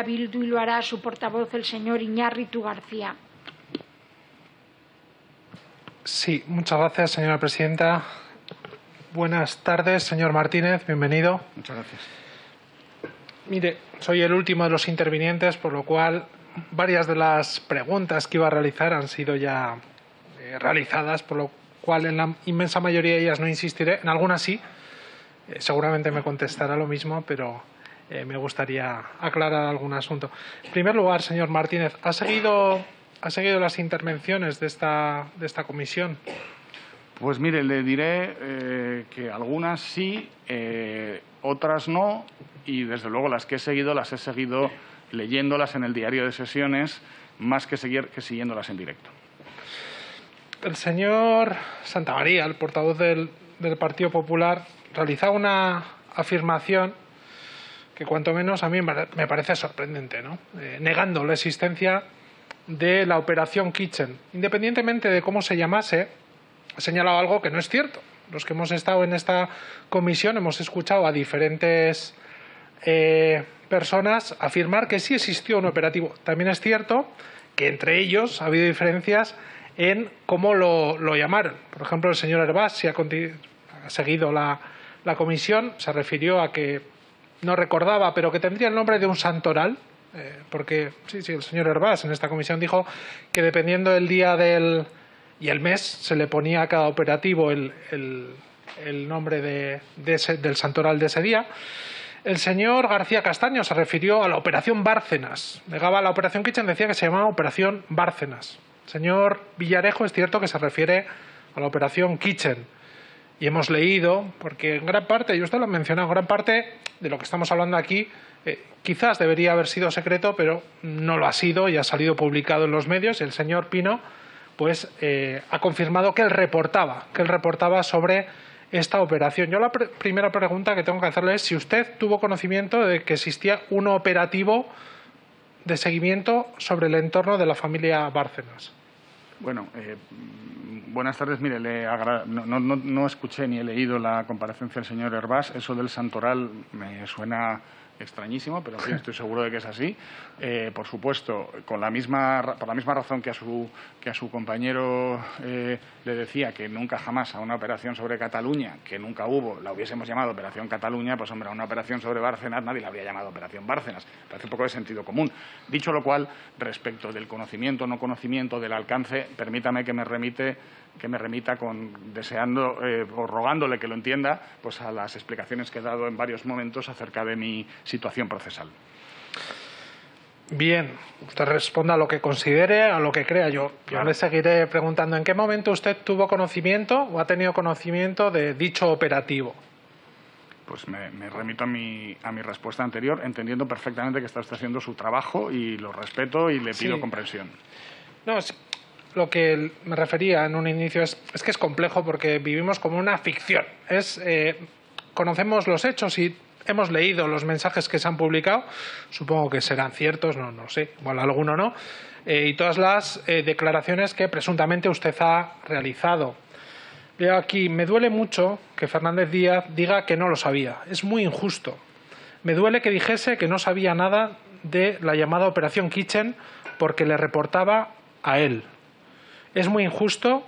Bildu y lo hará su portavoz, el señor Iñárritu García. Sí, muchas gracias, señora presidenta. Buenas tardes, señor Martínez, bienvenido. Muchas gracias. Mire, soy el último de los intervinientes, por lo cual varias de las preguntas que iba a realizar han sido ya realizadas, por lo cual en la inmensa mayoría de ellas no insistiré. En algunas sí, seguramente me contestará lo mismo, pero me gustaría aclarar algún asunto. En primer lugar, señor Martínez, ¿ha seguido las intervenciones de esta comisión? Pues mire, le diré que algunas sí, otras no, y desde luego las he seguido leyéndolas en el diario de sesiones, más que siguiéndolas en directo. El señor Santamaría, el portavoz del Partido Popular, realizaba una afirmación que cuanto menos a mí me parece sorprendente, ¿no? Negando la existencia de la operación Kitchen. Independientemente de cómo se llamase, ha señalado algo que no es cierto. Los que hemos estado en esta comisión hemos escuchado a diferentes personas afirmar que sí existió un operativo. También es cierto que entre ellos ha habido diferencias en cómo lo llamaron. Por ejemplo, el señor Hervás, si ha seguido la comisión, se refirió a que no recordaba, pero que tendría el nombre de un santoral, porque sí, el señor Hervás en esta comisión dijo que dependiendo del día y el mes se le ponía a cada operativo el nombre del santoral de ese día. El señor García Castaño se refirió a la operación Bárcenas. Negaba la operación Kitchen, decía que se llamaba operación Bárcenas. El señor Villarejo es cierto que se refiere a la operación Kitchen. Y hemos leído, porque en gran parte, y usted lo ha mencionado, en gran parte de lo que estamos hablando aquí quizás debería haber sido secreto, pero no lo ha sido y ha salido publicado en los medios. Y el señor Pino pues ha confirmado que él reportaba sobre esta operación. Yo la primera pregunta que tengo que hacerle es si usted tuvo conocimiento de que existía un operativo de seguimiento sobre el entorno de la familia Bárcenas. Bueno, buenas tardes. Mire, no escuché ni he leído la comparecencia del señor Hervás. Eso del santoral me suena extrañísimo, pero en fin, estoy seguro de que es así. Por supuesto, por la misma razón que a su compañero le decía que nunca jamás a una operación sobre Cataluña, que nunca hubo, la hubiésemos llamado Operación Cataluña, pues hombre, a una operación sobre Bárcenas nadie la habría llamado Operación Bárcenas. Parece un poco de sentido común. Dicho lo cual, respecto del conocimiento o no conocimiento del alcance, permítame que me remita deseando o rogándole que lo entienda, pues a las explicaciones que he dado en varios momentos acerca de mi situación procesal. Bien, usted responda a lo que considere, a lo que crea. Yo le seguiré preguntando en qué momento usted tuvo conocimiento o ha tenido conocimiento de dicho operativo. Pues me remito a mi respuesta anterior, entendiendo perfectamente que está usted haciendo su trabajo y lo respeto y le pido comprensión. No, lo que me refería en un inicio es que es complejo porque vivimos como una ficción. Conocemos los hechos y hemos leído los mensajes que se han publicado, supongo que serán ciertos, no sé, igual alguno no, y todas las declaraciones que presuntamente usted ha realizado. Leo aquí, me duele mucho que Fernández Díaz diga que no lo sabía, es muy injusto. Me duele que dijese que no sabía nada de la llamada Operación Kitchen porque le reportaba a él. Es muy injusto,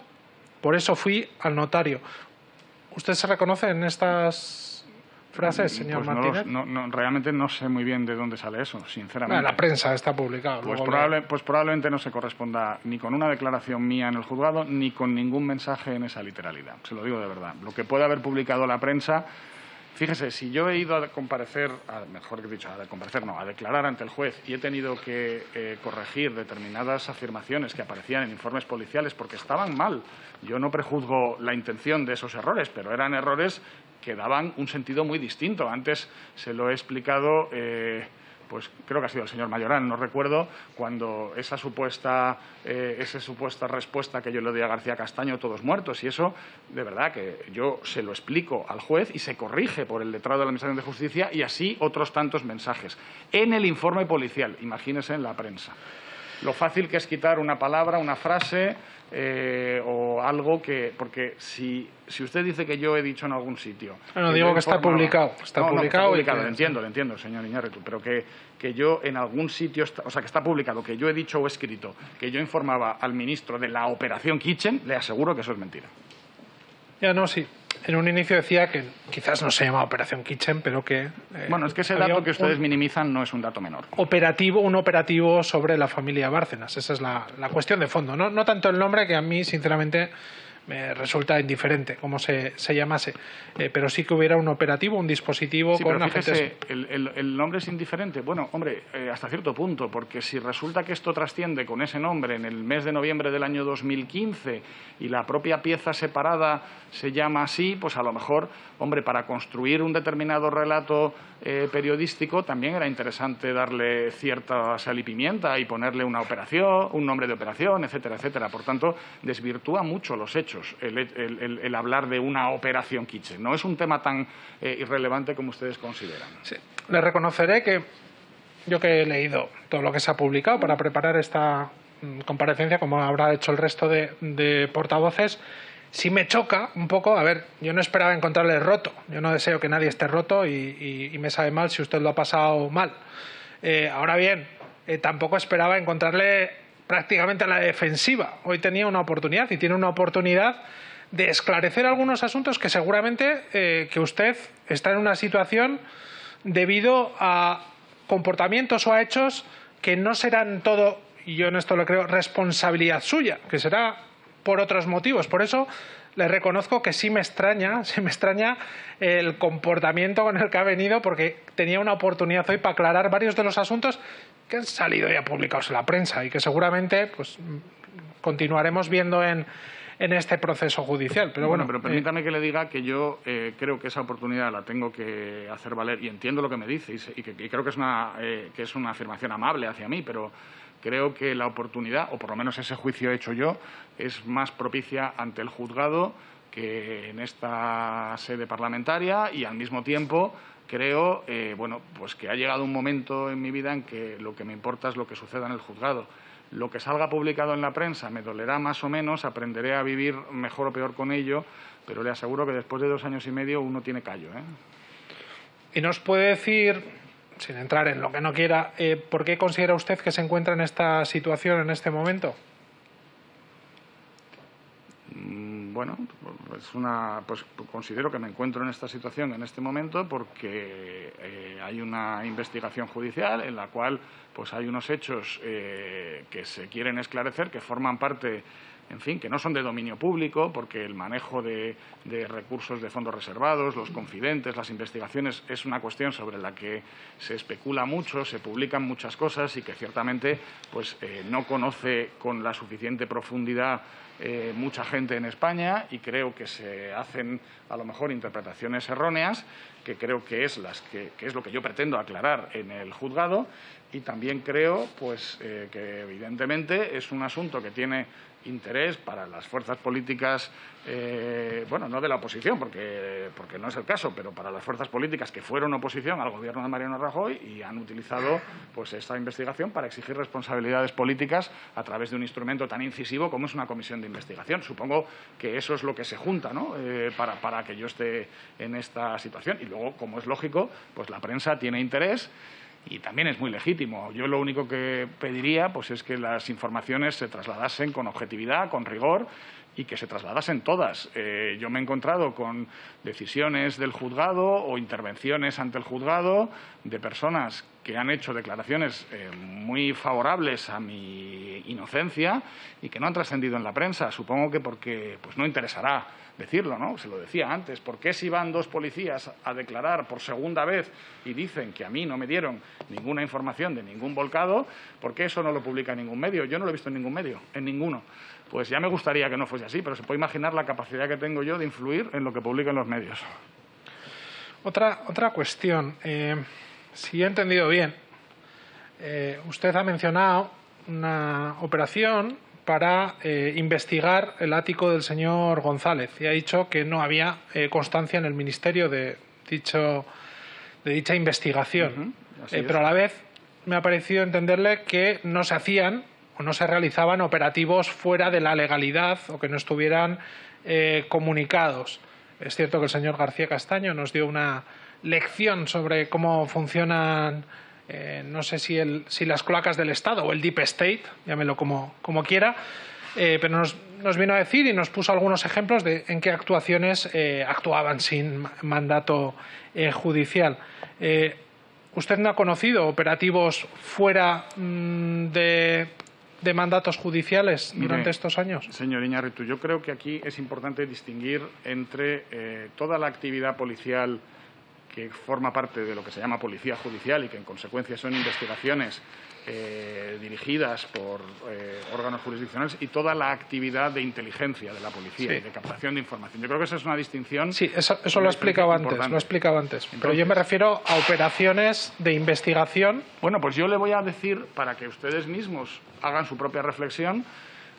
por eso fui al notario. ¿Usted se reconoce en estas frases, señor Martínez? Realmente no sé muy bien de dónde sale eso, sinceramente. La prensa está publicada. Pues probablemente no se corresponda ni con una declaración mía en el juzgado ni con ningún mensaje en esa literalidad. Se lo digo de verdad. Lo que puede haber publicado la prensa... Fíjese, si yo he ido a comparecer, a declarar ante el juez y he tenido que corregir determinadas afirmaciones que aparecían en informes policiales porque estaban mal, yo no prejuzgo la intención de esos errores, pero eran errores que daban un sentido muy distinto. Antes se lo he explicado, pues creo que ha sido el señor Mayoral, no recuerdo, cuando esa supuesta respuesta que yo le doy a García Castaño, todos muertos, y eso, de verdad, que yo se lo explico al juez y se corrige por el letrado de la Administración de Justicia y así otros tantos mensajes. En el informe policial, imagínese en la prensa. lo fácil que es quitar una palabra, una frase o algo que... Porque si usted dice que yo he dicho en algún sitio... Bueno, digo que está publicado. Está publicado. Lo entiendo, señor Iñárritu, pero que yo en algún sitio... O sea, que está publicado, que yo he dicho o escrito, que yo informaba al ministro de la Operación Kitchen, le aseguro que eso es mentira. Ya no, sí. En un inicio decía que quizás no se llama Operación Kitchen, pero que... bueno, es que ese dato que ustedes minimizan no es un dato menor. Un operativo sobre la familia Bárcenas. Esa es la cuestión de fondo. No tanto el nombre, que a mí, sinceramente, me resulta indiferente cómo se llamase. Pero sí que hubiera un operativo, un dispositivo sí, con pero agentes... Fíjese, el nombre es indiferente. Bueno, hombre, hasta cierto punto, porque si resulta que esto trasciende con ese nombre en el mes de noviembre del año 2015 y la propia pieza separada se llama así, pues a lo mejor, hombre, para construir un determinado relato periodístico también era interesante darle cierta sal y pimienta y ponerle una operación, un nombre de operación, etcétera, etcétera. Por tanto, desvirtúa mucho los hechos el hablar de una operación Kitchen. No es un tema tan irrelevante como ustedes consideran. Sí. Le reconoceré que yo, que he leído todo lo que se ha publicado para preparar esta comparecencia, como habrá hecho el resto de portavoces, sí me choca un poco. A ver, yo no esperaba encontrarle roto. Yo no deseo que nadie esté roto y me sabe mal si usted lo ha pasado mal. Ahora bien, tampoco esperaba encontrarle prácticamente a la defensiva. Hoy tenía una oportunidad y tiene una oportunidad de esclarecer algunos asuntos que seguramente que usted está en una situación debido a comportamientos o a hechos que no serán todo, y yo en esto lo creo, responsabilidad suya, que será por otros motivos. Por eso le reconozco que sí me extraña el comportamiento con el que ha venido, porque tenía una oportunidad hoy para aclarar varios de los asuntos que han salido ya publicados en la prensa y que seguramente pues continuaremos viendo en este proceso judicial. Pero bueno, pero permítame que le diga que yo creo que esa oportunidad la tengo que hacer valer, y entiendo lo que me dice, y creo que es una afirmación amable hacia mí, pero creo que la oportunidad, o por lo menos ese juicio hecho yo, es más propicia ante el juzgado que en esta sede parlamentaria, y al mismo tiempo creo pues que ha llegado un momento en mi vida en que lo que me importa es lo que suceda en el juzgado. Lo que salga publicado en la prensa me dolerá más o menos, aprenderé a vivir mejor o peor con ello, pero le aseguro que después de 2 años y medio uno tiene callo, ¿Y nos puede decir, sin entrar en lo que no quiera, por qué considera usted que se encuentra en esta situación en este momento? Bueno, pues considero que me encuentro en esta situación en este momento porque hay una investigación judicial en la cual pues hay unos hechos que se quieren esclarecer, que forman parte, en fin, que no son de dominio público, porque el manejo de recursos de fondos reservados, los confidentes, las investigaciones, es una cuestión sobre la que se especula mucho, se publican muchas cosas y que ciertamente pues no conoce con la suficiente profundidad mucha gente en España, y creo que se hacen a lo mejor interpretaciones erróneas, que creo que es lo que yo pretendo aclarar en el juzgado, y también creo pues que evidentemente es un asunto que tiene interés para las fuerzas políticas, no de la oposición, porque no es el caso, pero para las fuerzas políticas que fueron oposición al gobierno de Mariano Rajoy y han utilizado pues esta investigación para exigir responsabilidades políticas a través de un instrumento tan incisivo como es una comisión de investigación. Supongo que eso es lo que se junta, ¿no? Para que yo esté en esta situación. Y luego, como es lógico, pues la prensa tiene interés. Y también es muy legítimo. Yo lo único que pediría pues es que las informaciones se trasladasen con objetividad, con rigor, y que se trasladasen todas. Yo me he encontrado con decisiones del juzgado o intervenciones ante el juzgado de personas que han hecho declaraciones muy favorables a mi inocencia y que no han trascendido en la prensa. Supongo que porque pues no interesará decirlo, ¿no? Se lo decía antes. ¿Por qué si van 2 policías a declarar por segunda vez y dicen que a mí no me dieron ninguna información de ningún volcado, por qué eso no lo publica en ningún medio? Yo no lo he visto en ningún medio, en ninguno. Pues ya me gustaría que no fuese así, pero se puede imaginar la capacidad que tengo yo de influir en lo que publican los medios. Otra cuestión. Si he entendido bien, usted ha mencionado una operación para investigar el ático del señor González y ha dicho que no había constancia en el Ministerio de dicha investigación. Pero a la vez me ha parecido entenderle que no se hacían o no se realizaban operativos fuera de la legalidad o que no estuvieran comunicados. Es cierto que el señor García Castaño nos dio una lección sobre cómo funcionan, no sé si las cloacas del Estado o el Deep State, llámelo como quiera, pero nos vino a decir y nos puso algunos ejemplos de en qué actuaciones actuaban sin mandato judicial. ¿Usted no ha conocido operativos fuera de mandatos judiciales durante estos años? Señor Iñárritu, yo creo que aquí es importante distinguir entre toda la actividad policial que forma parte de lo que se llama policía judicial y que en consecuencia son investigaciones dirigidas por órganos jurisdiccionales y toda la actividad de inteligencia de la policía, de captación de información. Yo creo que esa es una distinción. Sí, eso lo he explicado antes. Entonces, pero yo me refiero a operaciones de investigación. Bueno, pues yo le voy a decir, para que ustedes mismos hagan su propia reflexión,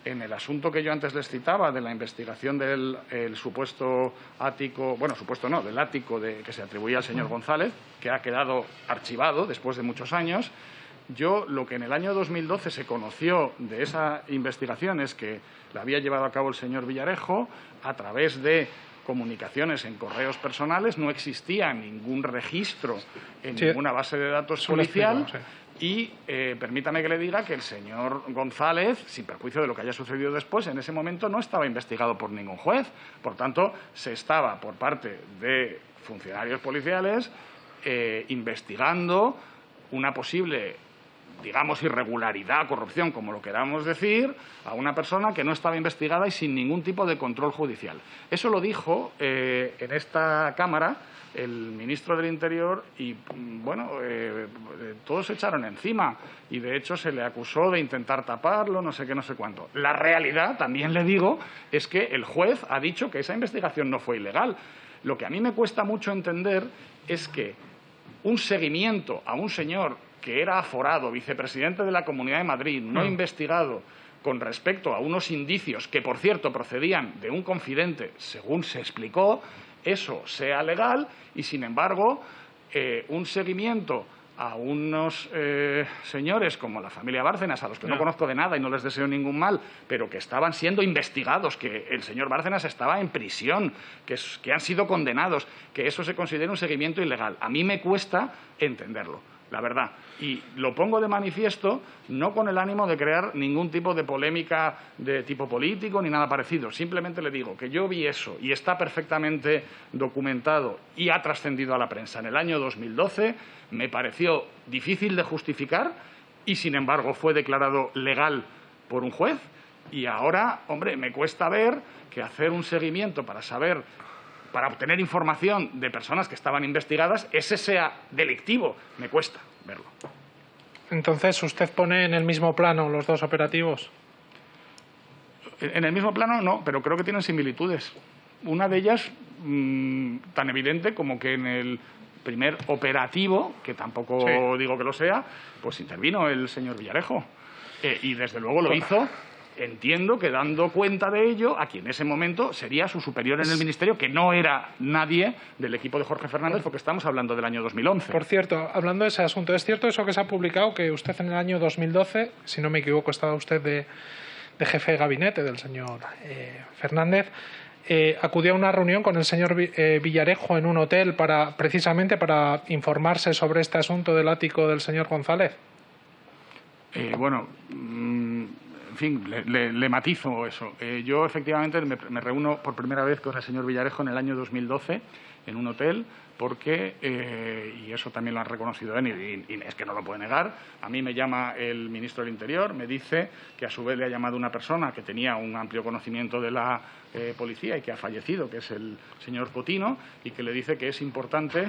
en el asunto que yo antes les citaba de la investigación del supuesto ático, bueno, supuesto no, del ático que se atribuía al señor González, que ha quedado archivado después de muchos años. Yo, lo que en el año 2012 se conoció de esa investigación es que la había llevado a cabo el señor Villarejo a través de comunicaciones en correos personales, no existía ningún registro en ninguna base de datos policial. Y permítame que le diga que el señor González, sin perjuicio de lo que haya sucedido después, en ese momento no estaba investigado por ningún juez. Por tanto, se estaba, por parte de funcionarios policiales, investigando una posible, digamos, irregularidad, corrupción, como lo queramos decir, a una persona que no estaba investigada y sin ningún tipo de control judicial. Eso lo dijo en esta Cámara el ministro del Interior y, bueno, todos se echaron encima y, de hecho, se le acusó de intentar taparlo, no sé qué, no sé cuánto. La realidad, también le digo, es que el juez ha dicho que esa investigación no fue ilegal. Lo que a mí me cuesta mucho entender es que un seguimiento a un señor que era aforado, vicepresidente de la Comunidad de Madrid, no investigado, con respecto a unos indicios que, por cierto, procedían de un confidente, según se explicó, eso sea legal y, sin embargo, un seguimiento a unos señores como la familia Bárcenas, a los que no conozco de nada y no les deseo ningún mal, pero que estaban siendo investigados, que el señor Bárcenas estaba en prisión, que han sido condenados, que eso se considera un seguimiento ilegal. A mí me cuesta entenderlo, la verdad. Y lo pongo de manifiesto no con el ánimo de crear ningún tipo de polémica de tipo político ni nada parecido. Simplemente le digo que yo vi eso y está perfectamente documentado y ha trascendido a la prensa en el año 2012. Me pareció difícil de justificar y, sin embargo, fue declarado legal por un juez. Y ahora, hombre, me cuesta ver que hacer un seguimiento para saber, para obtener información de personas que estaban investigadas, ese sea delictivo. Me cuesta verlo. Entonces, ¿usted pone en el mismo plano los dos operativos? En el mismo plano no, pero creo que tienen similitudes. Una de ellas tan evidente como que en el primer operativo, que tampoco digo que lo sea, pues intervino el señor Villarejo. Y desde luego lo hizo, entiendo que dando cuenta de ello a quien en ese momento sería su superior en el ministerio, que no era nadie del equipo de Jorge Fernández, porque estamos hablando del año 2011. Por cierto, hablando de ese asunto, ¿es cierto eso que se ha publicado, que usted en el año 2012, si no me equivoco, estaba usted de jefe de gabinete del señor Fernández, acudió a una reunión con el señor Villarejo en un hotel precisamente para informarse sobre este asunto del ático del señor González? Bueno, en fin, le matizo eso. Yo, efectivamente, me reúno por primera vez con el señor Villarejo en el año 2012 en un hotel porque, y eso también lo han reconocido él y es que no lo puede negar, a mí me llama el ministro del Interior, me dice que a su vez le ha llamado una persona que tenía un amplio conocimiento de la policía y que ha fallecido, que es el señor Potino, y que le dice que es importante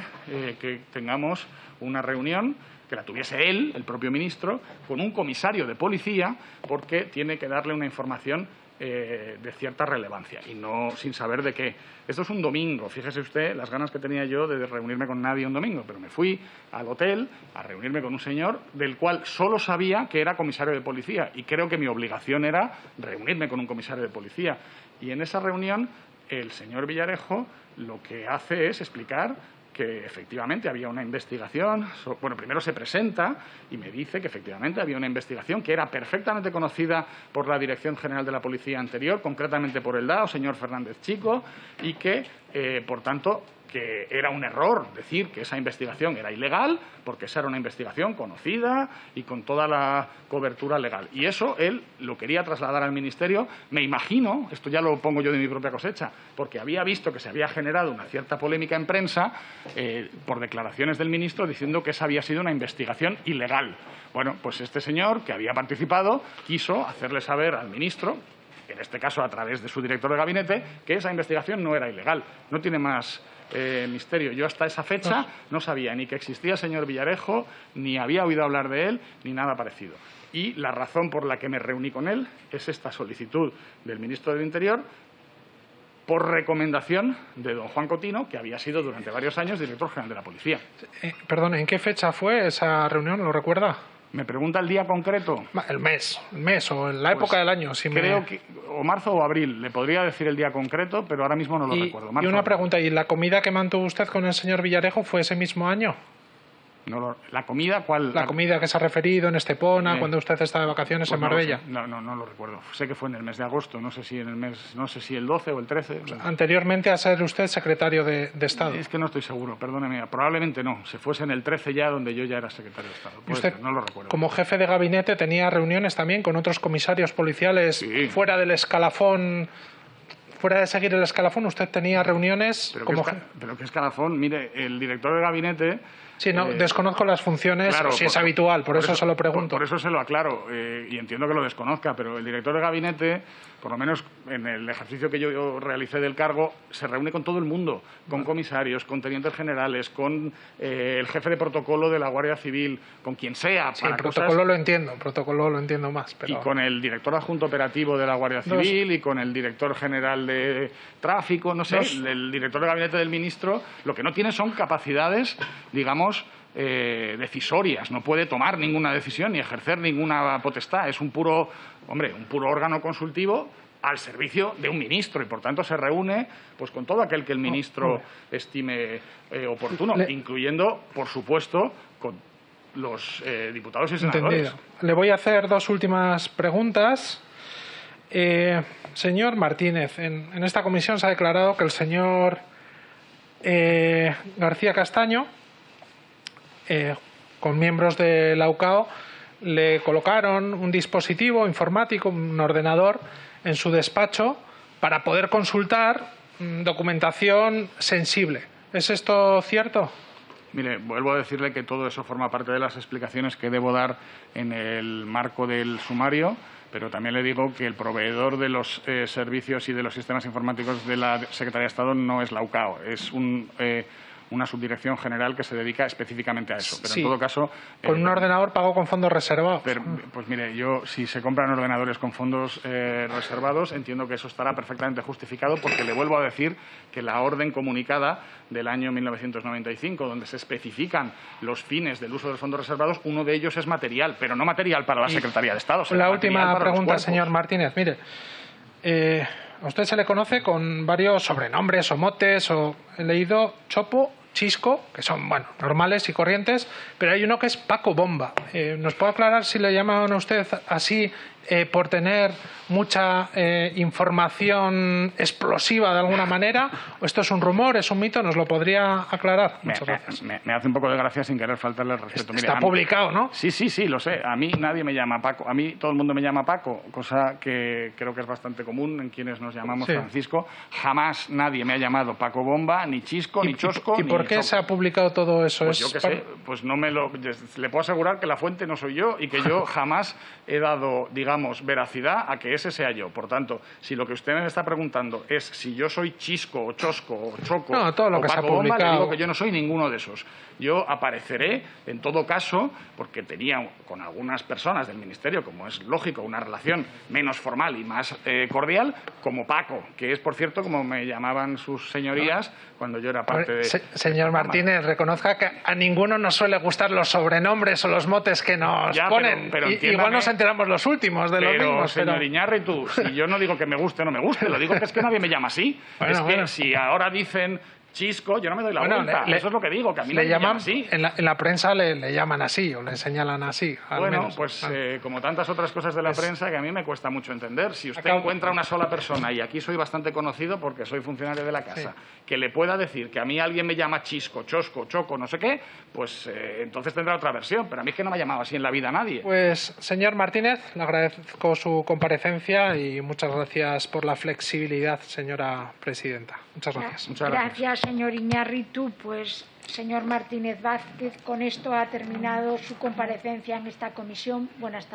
que tengamos una reunión, que la tuviese él, el propio ministro, con un comisario de policía, porque tiene que darle una información de cierta relevancia y no sin saber de qué. Esto es un domingo, fíjese usted las ganas que tenía yo de reunirme con nadie un domingo, pero me fui al hotel a reunirme con un señor del cual solo sabía que era comisario de policía y creo que mi obligación era reunirme con un comisario de policía. Y en esa reunión el señor Villarejo lo que hace es explicar que efectivamente había una investigación. Bueno, primero se presenta y me dice que efectivamente había una investigación que era perfectamente conocida por la Dirección General de la Policía anterior, concretamente por el DAO, señor Fernández Chico, y que, por tanto, que era un error decir que esa investigación era ilegal, porque esa era una investigación conocida y con toda la cobertura legal. Y eso él lo quería trasladar al Ministerio, me imagino, esto ya lo pongo yo de mi propia cosecha, porque había visto que se había generado una cierta polémica en prensa por declaraciones del ministro diciendo que esa había sido una investigación ilegal. Bueno, pues este señor, que había participado, quiso hacerle saber al ministro, en este caso a través de su director de gabinete, que esa investigación no era ilegal. No tiene más misterio. Yo hasta esa fecha no sabía ni que existía el señor Villarejo, ni había oído hablar de él, ni nada parecido. Y la razón por la que me reuní con él es esta solicitud del ministro del Interior por recomendación de don Juan Cotino, que había sido durante varios años director general de la Policía. Perdón, ¿en qué fecha fue esa reunión? ¿Lo recuerda? ¿Me pregunta el día concreto? El mes o en la época del año. Si creo que o marzo o abril. Le podría decir el día concreto, pero ahora mismo no lo recuerdo. Y una pregunta, ¿y la comida que mantuvo usted con el señor Villarejo fue ese mismo año? No, ¿la comida cuál? La comida que se ha referido en Estepona, cuando usted está de vacaciones pues en Marbella. No lo recuerdo. Sé que fue en el mes de agosto, no sé si el 12 o el 13. Anteriormente a ser usted secretario de Estado. Es que no estoy seguro, perdóneme. Probablemente no. Se fuese en el 13 ya, donde yo ya era secretario de Estado. Usted, no lo recuerdo. Como jefe de gabinete, tenía reuniones también con otros comisarios policiales fuera del escalafón. Fuera de seguir el escalafón, usted tenía reuniones Pero qué escalafón. Mire, el director de gabinete... Sí, no, desconozco las funciones, claro, si es habitual, por eso se lo pregunto. Por eso se lo aclaro, y entiendo que lo desconozca, pero el director de gabinete, por lo menos en el ejercicio que yo realicé del cargo, se reúne con todo el mundo, con comisarios, con tenientes generales, con el jefe de protocolo de la Guardia Civil, con quien sea. Sí, el protocolo lo entiendo más. Pero... Y con el director adjunto operativo de la Guardia Civil y con el director general de tráfico, no sé, el director de gabinete del ministro, lo que no tiene son capacidades, digamos, decisorias, no puede tomar ninguna decisión ni ejercer ninguna potestad, es un puro órgano consultivo al servicio de un ministro y por tanto se reúne pues con todo aquel que el ministro estime oportuno, incluyendo, por supuesto, con los diputados y senadores. Entendido. Le voy a hacer dos últimas preguntas. Señor Martínez, en esta comisión se ha declarado que el señor García Castaño, con miembros de la UCAO, le colocaron un dispositivo informático, un ordenador, en su despacho para poder consultar documentación sensible. ¿Es esto cierto? Mire, vuelvo a decirle que todo eso forma parte de las explicaciones que debo dar en el marco del sumario, pero también le digo que el proveedor de los servicios y de los sistemas informáticos de la Secretaría de Estado no es la UCAO, es una subdirección general que se dedica específicamente a eso. Pero sí, en todo caso... con un ordenador pago con fondos reservados. Pues mire, si se compran ordenadores con fondos reservados, entiendo que eso estará perfectamente justificado porque le vuelvo a decir que la orden comunicada del año 1995, donde se especifican los fines del uso de los fondos reservados, uno de ellos es material, pero no material para la Secretaría de Estado. La última pregunta, señor Martínez. Mire, a usted se le conoce con varios sobrenombres o motes, he leído Chopo, Chisco, que son, normales y corrientes, pero hay uno que es Paco Bomba. ¿Nos puede aclarar si le llaman a usted así por tener mucha información explosiva de alguna manera? ¿O esto es un rumor, es un mito? ¿Nos lo podría aclarar? Muchas gracias. Me hace un poco de gracia sin querer faltarle el respeto. Está publicado, ¿no? Sí, lo sé. A mí nadie me llama Paco. A mí todo el mundo me llama Paco, cosa que creo que es bastante común en quienes nos llamamos Francisco. Jamás nadie me ha llamado Paco Bomba, ni Chisco, ni Chosco. ¿Y por qué se ha publicado todo eso? Pues yo qué sé, pues no le puedo asegurar que la fuente no soy yo y que yo jamás he dado, digamos, veracidad a que ese sea yo. Por tanto, si lo que usted me está preguntando es si yo soy Chisco o Chosco o Choco o Paco Bomba, le digo que yo no soy ninguno de esos. Yo apareceré, en todo caso, porque tenía con algunas personas del Ministerio, como es lógico, una relación menos formal y más cordial, como Paco, que es, por cierto, como me llamaban sus señorías cuando yo era parte de... Señor Martínez, reconozca que a ninguno nos suele gustar los sobrenombres o los motes que nos ponen. Pero igual nos enteramos los últimos de los mismos. Señor Iñárritu, si yo no digo que me guste o no me guste, lo digo que es que nadie me llama así. Si ahora dicen Chisco, yo no me doy la Bueno, vuelta. Eso es lo que digo, que a mí le me llaman así. en la prensa le llaman así o le señalan así. Bueno, menos. pues como tantas otras cosas de la prensa que a mí me cuesta mucho entender. Si usted Acabo... encuentra una sola persona, y aquí soy bastante conocido porque soy funcionario de la casa, que le pueda decir que a mí alguien me llama Chisco, Chosco, Choco, no sé qué, pues entonces tendrá otra versión. Pero a mí es que no me ha llamado así en la vida nadie. Pues, señor Martínez, le agradezco su comparecencia y muchas gracias por la flexibilidad, señora presidenta. Muchas gracias. Gracias, señor Iñárritu. Pues, señor Martínez Vázquez, con esto ha terminado su comparecencia en esta comisión. Buenas tardes.